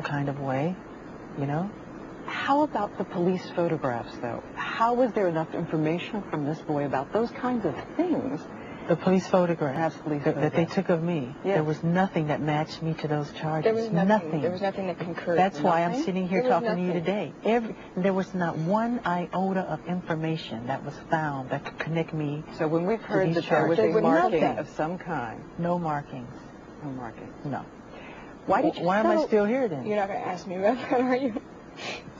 kind of way, you know? How about the police photographs, though? How was there enough information from this boy about those kinds of things? The police photographs that they took of me, yes. There was nothing that matched me to those charges. There was nothing. There was nothing that concurred. That's why I'm sitting here talking to you today. There was not one iota of information that was found that could connect me. So when we've heard that there was a marking of some kind. No markings. No markings. No. Why am I still here then? You're not going to ask me about that, are you?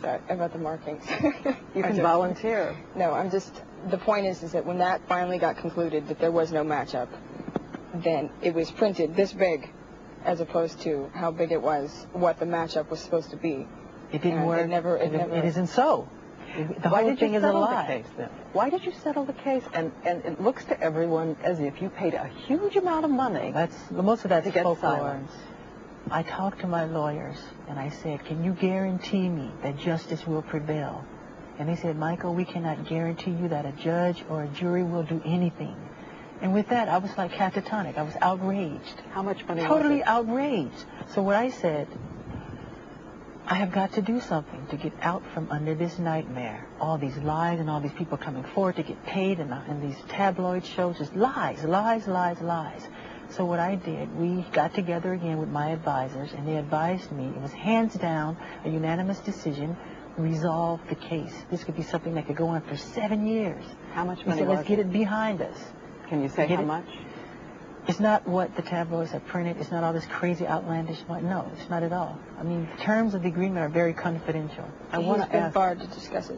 Sorry, about the markings. You can volunteer. No, the point is that when that finally got concluded that there was no matchup, then it was printed this big as opposed to how big it was, what the matchup was supposed to be. It didn't work. It isn't so. The whole thing is a lie. Case, then? Why did you settle the case? And it looks to everyone as if you paid a huge amount of money. Most of that's to get folklore. silence. I talked to my lawyers, and I said, can you guarantee me that justice will prevail? And they said, Michael, we cannot guarantee you that a judge or a jury will do anything. And with that, I was like catatonic. I was outraged. How much money Totally was it? outraged. So what I said, I have got to do something to get out from under this nightmare. All these lies and all these people coming forward to get paid and these tabloid shows, just lies, lies, lies, lies. So what I did, we got together again with my advisors, and they advised me, it was hands down, a unanimous decision, resolve the case. This could be something that could go on for 7 years. How much money was it? Let's get it behind us. Can you say how much? It's not what the tabloids have printed. It's not all this crazy outlandish. No, it's not at all. I mean, the terms of the agreement are very confidential. I want to ask barred to discuss it.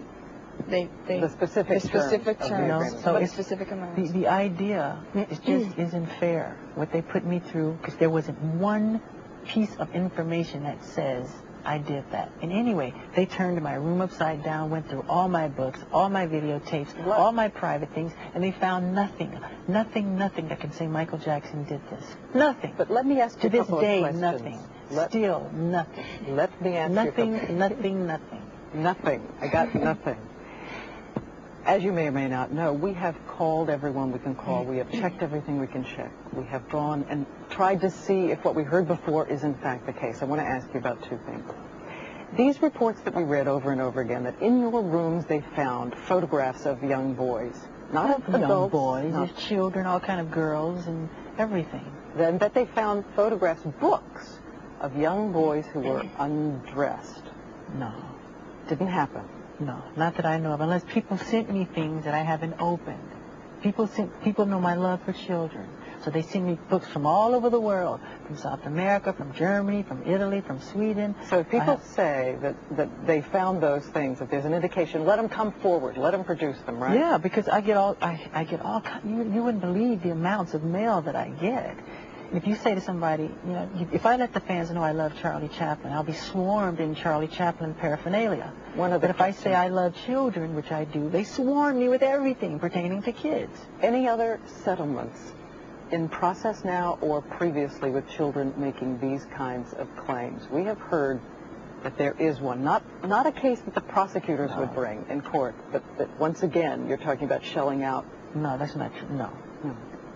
The specific terms. So it's specific amounts. The idea isn't fair. What they put me through, because there wasn't one piece of information that says I did that. And anyway, they turned my room upside down, went through all my books, all my videotapes, all my private things, and they found nothing that can say Michael Jackson did this. Nothing. But let me ask you to this day, questions. nothing. Still nothing. Let me ask you nothing. Nothing. I got nothing. As you may or may not know, we have called everyone we can call. We have checked everything we can check. We have gone and tried to see if what we heard before is in fact the case. I want to ask you about two things. These reports that we read over and over again, that in your rooms they found photographs of young boys. Not of adults. Young boys, there's children, all kind of girls and everything. Then that they found photographs, books, of young boys who were undressed. No. Didn't happen. No, not that I know of, unless people sent me things that I haven't opened. People know my love for children, so they send me books from all over the world, from South America, from Germany, from Italy, from Sweden. So if people say that they found those things, if there's an indication, let them come forward, let them produce them, right? Yeah, because I get all you wouldn't believe the amounts of mail that I get. If you say to somebody, if I let the fans know I love Charlie Chaplin, I'll be swarmed in Charlie Chaplin paraphernalia. But if I say I love children, which I do, they swarm me with everything pertaining to kids. Any other settlements in process now or previously with children making these kinds of claims? We have heard that there is one. Not a case that the prosecutors would bring in court, but that once again you're talking about shelling out. No, that's not true. No,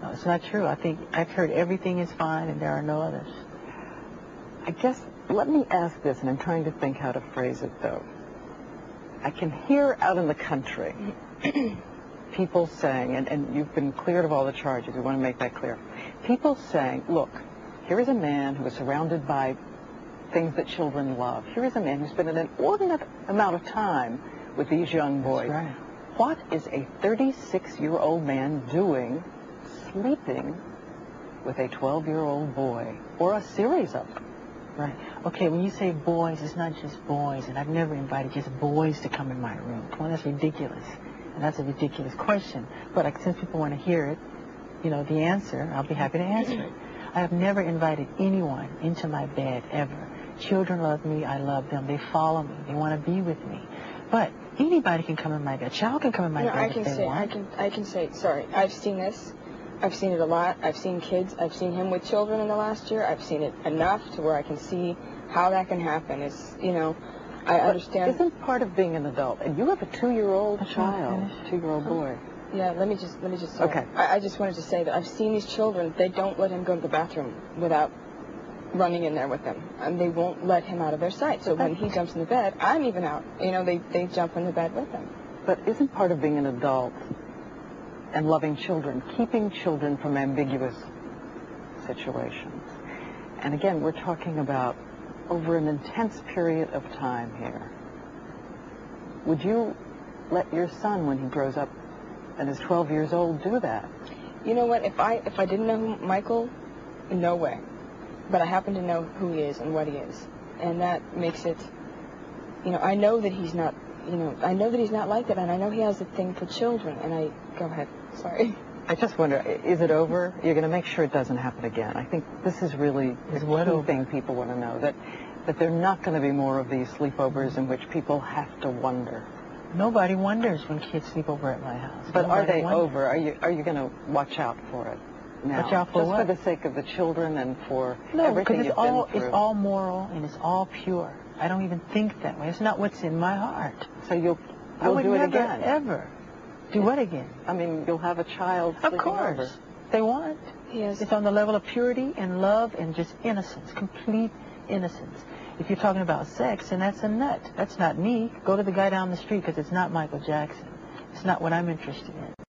it's not true. I think I've heard everything is fine and there are no others. I guess, let me ask this, and I'm trying to think how to phrase it, though. I can hear out in the country people saying, and you've been cleared of all the charges, we want to make that clear. People saying, look, here is a man who is surrounded by things that children love. Here is a man who's spent an inordinate amount of time with these young boys. That's right. What is a 36-year-old man doing sleeping with a 12-year-old boy, or a series of them? Right. Okay, when you say boys, it's not just boys, and I've never invited just boys to come in my room. Come on, that's ridiculous. And that's a ridiculous question. But since people want to hear it, the answer, I'll be happy to answer it. I have never invited anyone into my bed, ever. Children love me, I love them. They follow me, they want to be with me. But anybody can come in my bed. A child can come in my bed if they want. I can say, sorry, I've seen this. I've seen it a lot. I've seen kids. I've seen him with children in the last year. I've seen it enough to where I can see how that can happen. It's, I understand. Isn't part of being an adult, and you have a 2-year-old child, 2-year-old boy. Yeah, let me just Okay. I just wanted to say that I've seen these children. They don't let him go to the bathroom without running in there with him, and they won't let him out of their sight. So when he jumps in the bed, I'm even out. You know, they jump in the bed with him. But isn't part of being an adult and loving children, keeping children from ambiguous situations? And again, we're talking about over an intense period of time here. Would you let your son, when he grows up and is 12 years old, do that? You know what? If I didn't know Michael, no way. But I happen to know who he is and what he is, and that makes it. You know, I know that he's not. You know, I know that he's not like that, and I know he has a thing for children. And I go ahead. Sorry. I just wonder, is it over? You're going to make sure it doesn't happen again. I think this is really the key thing people want to know, that there are not going to be more of these sleepovers in which people have to wonder. Nobody wonders when kids sleep over at my house. But Nobody are they wonders. over? Are you going to watch out for it now? Watch out for just what? for the sake of the children and for No, everything because you've been through? it's all moral and it's all pure. I don't even think that way. It's not what's in my heart. So you'll I would do it never, again? ever do what again? I mean, you'll have a child Of sleeping course. over. They want. Yes. It's on the level of purity and love and just innocence, complete innocence. If you're talking about sex, then that's a nut. That's not me. Go to the guy down the street, because it's not Michael Jackson. It's not what I'm interested in.